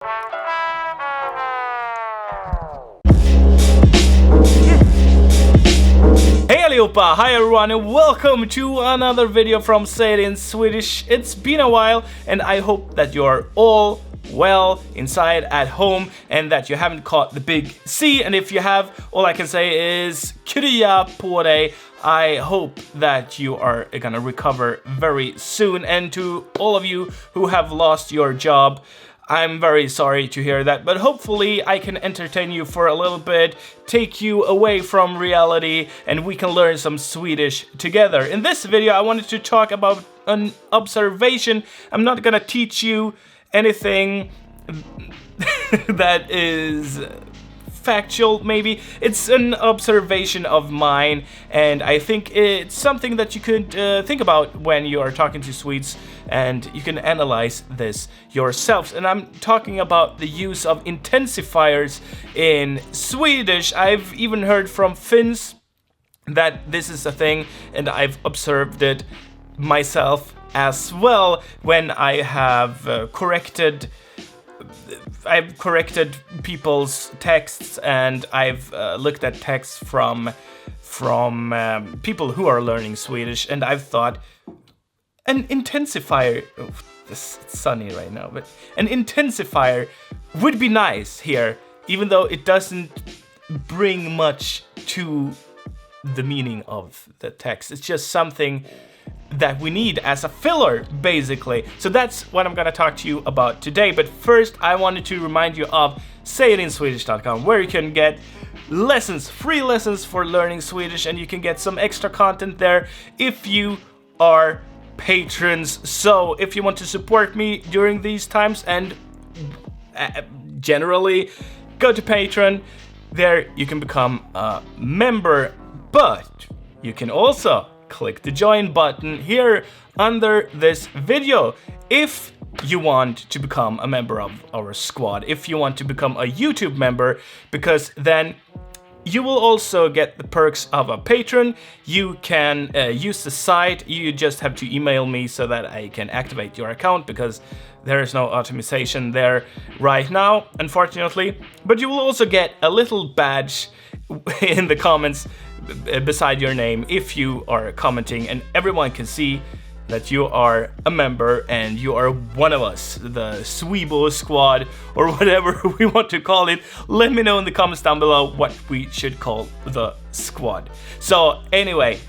Hey allihopa! Hi everyone and welcome to another video from Say It In Swedish. It's been a while and I hope that you're all well inside at home and that you haven't caught the big C, and if you have, all I can say is krya på dig. I hope that you are gonna recover very soon, and to all of you who have lost your job, I'm very sorry to hear that, but hopefully I can entertain you for a little bit, take you away from reality, and we can learn some Swedish together. In this video, I wanted to talk about an observation. I'm not gonna teach you anything that is factual, maybe. It's an observation of mine, and I think it's something that you could think about when you are talking to Swedes, and you can analyze this yourselves. And I'm talking about the use of intensifiers in Swedish. I've even heard from Finns that this is a thing, and I've observed it myself as well when I have I've corrected people's texts, and I've looked at texts from people who are learning Swedish, and I've thought an intensifier. Oh, it's sunny right now, but an intensifier would be nice here, even though it doesn't bring much to the meaning of the text. It's just something that we need as a filler, basically. So that's what I'm gonna talk to you about today. But first, I wanted to remind you of sayitinswedish.com, where you can get lessons, free lessons for learning Swedish, and you can get some extra content there if you are patrons. So if you want to support me during these times and generally, go to Patreon. There you can become a member, but you can also click the join button here under this video if you want to become a member of our squad, if you want to become a YouTube member, because then you will also get the perks of a patron. You can use the site. You just have to email me so that I can activate your account, because there is no optimization there right now, unfortunately. But you will also get a little badge in the comments beside your name if you are commenting, and everyone can see that you are a member and you are one of us, the Swebo squad, or whatever we want to call it. Let me know in the comments down below what we should call the squad. So anyway,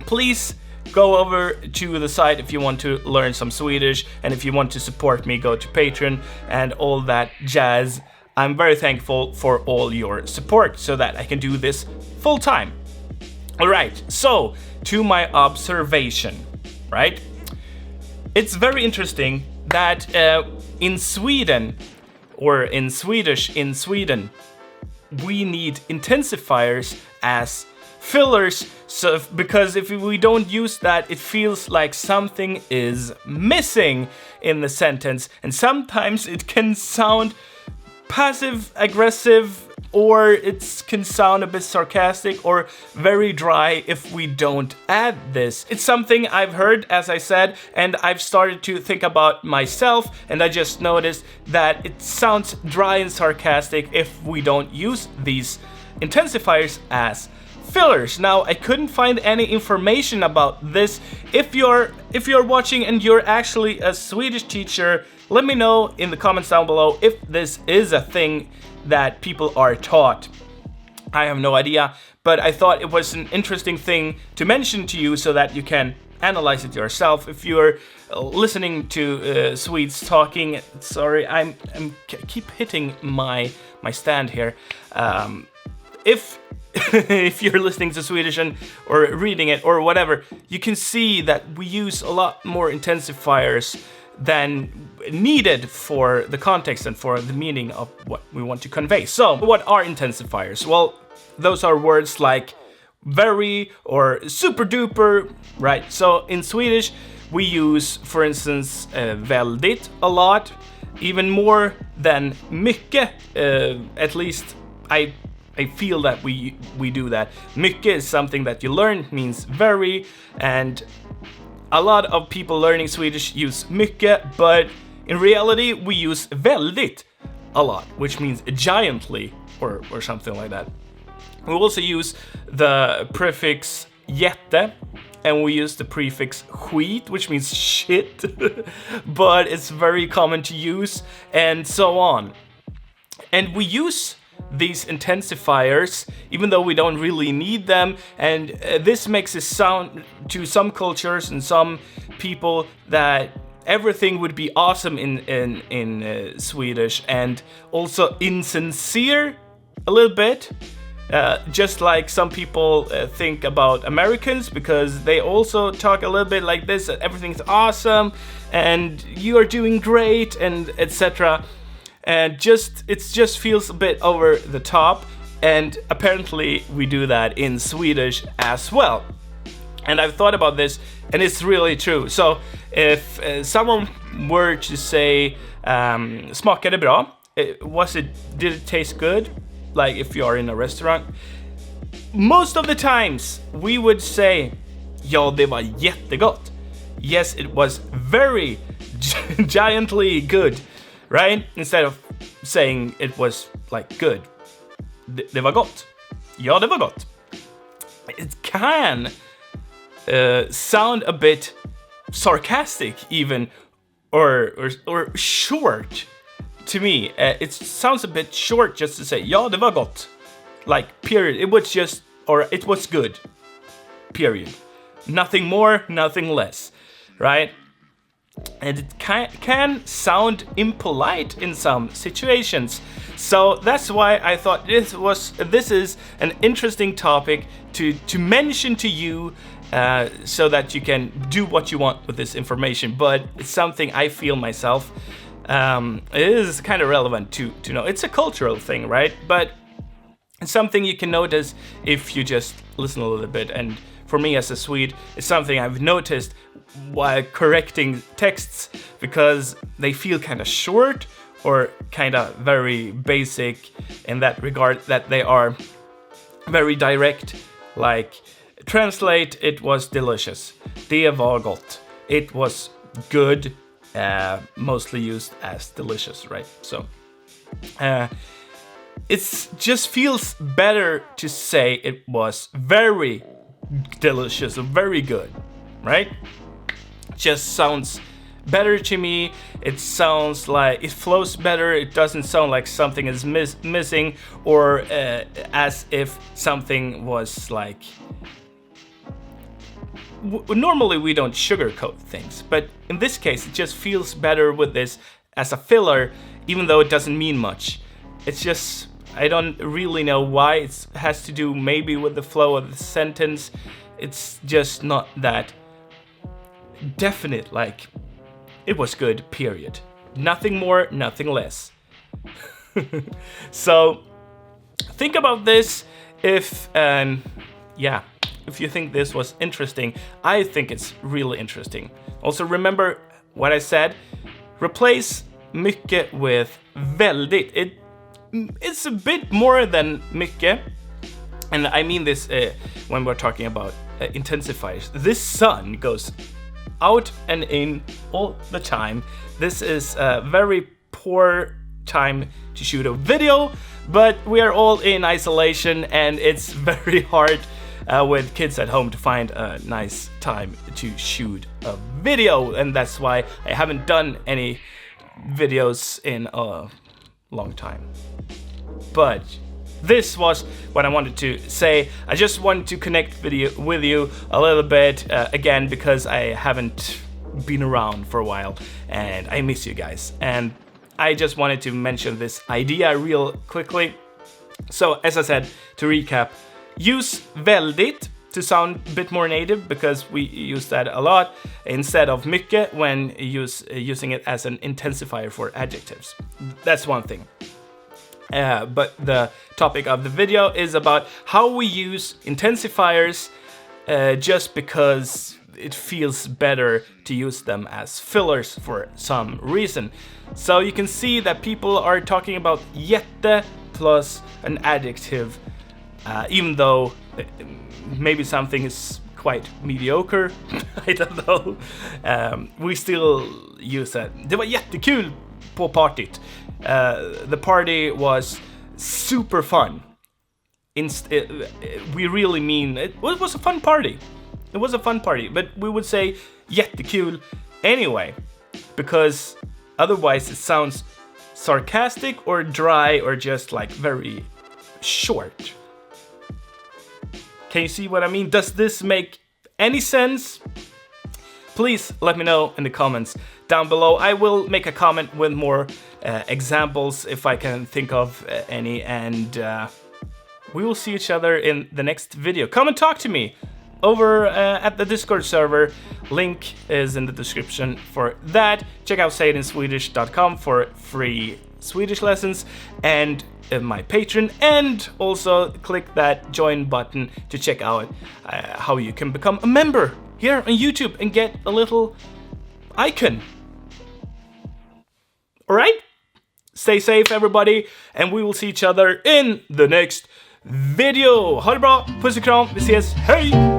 please go over to the site if you want to learn some Swedish, and if you want to support me, go to Patreon and all that jazz. I'm very thankful for all your support so that I can do this full time. Alright, so to my observation, right? It's very interesting that in Sweden, or in Swedish in Sweden, we need intensifiers as fillers, so because if we don't use that, it feels like something is missing in the sentence, and sometimes it can sound passive aggressive, or it can sound a bit sarcastic or very dry if we don't add this. It's something I've heard, as I said, and I've started to think about myself, and I just noticed that it sounds dry and sarcastic if we don't use these intensifiers as fillers. Now, I couldn't find any information about this. If you're watching and you're actually a Swedish teacher, let me know in the comments down below if this is a thing that people are taught. I have no idea, but I thought it was an interesting thing to mention to you so that you can analyze it yourself. If you're listening to Swedes talking, sorry, I keep hitting my stand here. If if you're listening to Swedish or reading it or whatever, you can see that we use a lot more intensifiers than needed for the context and for the meaning of what we want to convey. So, what are intensifiers? Well, those are words like very or super duper, right? So in Swedish, we use, for instance, väldigt a lot, even more than mycket. At least I feel that we do that. Mycket is something that you learn, means very, and a lot of people learning Swedish use mycket, but In reality, we use väldigt a lot, which means giantly or something like that. We also use the prefix jätte, and we use the prefix skit, which means shit, but it's very common to use, and so on. And we use these intensifiers even though we don't really need them, and this makes it sound to some cultures and some people that everything would be awesome in Swedish, and also insincere a little bit. Just like some people think about Americans, because they also talk a little bit like this, that everything's awesome and you are doing great and etc. And it just feels a bit over the top, and apparently we do that in Swedish as well. And I've thought about this, and it's really true. So if someone were to say smakade bra, did it taste good? Like if you are in a restaurant, most of the times we would say, ja, det var jättegott. Yes, it was very giantly good, right? Instead of saying it was like good. Det var gott. Ja, det var gott. It can sound a bit sarcastic even, or short. To me, it sounds a bit short just to say, ja, det var gott. Like, period. It was good. Period. Nothing more, nothing less. Right? And it can sound impolite in some situations. So that's why I thought this is an interesting topic to mention to you, so that you can do what you want with this information. But it's something I feel myself. It is kind of relevant to know. It's a cultural thing, right? But it's something you can notice if you just listen a little bit. And for me as a Swede, it's something I've noticed while correcting texts, because they feel kind of short or kind of very basic in that regard, that they are very direct. Like, translate, it was delicious. Det var gott. It was good. Mostly used as delicious, right? So it just feels better to say it was very delicious or very good, right? Just sounds better to me. It sounds like it flows better. It doesn't sound like something is missing, or as if something was like... Normally we don't sugarcoat things, but in this case it just feels better with this as a filler, even though it doesn't mean much. It's just, I don't really know why. It has to do maybe with the flow of the sentence. It's just not that definite, like, it was good, period. Nothing more, nothing less. So think about this. If you think this was interesting, I think it's really interesting. Also remember what I said, replace mycket with väldigt. It's a bit more than mycket, and I mean this when we're talking about intensifiers. This sun goes out and in all the time. This is a very poor time to shoot a video, but we are all in isolation, and it's very hard with kids at home to find a nice time to shoot a video, and that's why I haven't done any videos in a long time. But this was what I wanted to say. I just wanted to connect with you a little bit again, because I haven't been around for a while and I miss you guys, and I just wanted to mention this idea real quickly. So as I said, to recap, use väldigt to sound a bit more native, because we use that a lot instead of mycket when using it as an intensifier for adjectives. That's one thing. But the topic of the video is about how we use intensifiers just because it feels better to use them as fillers for some reason. So you can see that people are talking about jätte plus an adjective, even though maybe something is quite mediocre. I don't know. We still use that. Det var jättekul på partyt. The party was super fun. We really mean it was a fun party. It was a fun party, but we would say jättekul anyway, because otherwise it sounds sarcastic or dry or just like very short. Can you see what I mean? Does this make any sense? Please let me know in the comments down below. I will make a comment with more examples if I can think of any, and we will see each other in the next video. Come and talk to me over at the Discord server. Link is in the description for that. Check out sayitinswedish.com for free Swedish lessons and my Patreon, and also click that join button to check out how you can become a member here on YouTube and get a little icon. Alright? Stay safe everybody, and we will see each other in the next video. Ha det bra, puss och kram, vi ses, hej!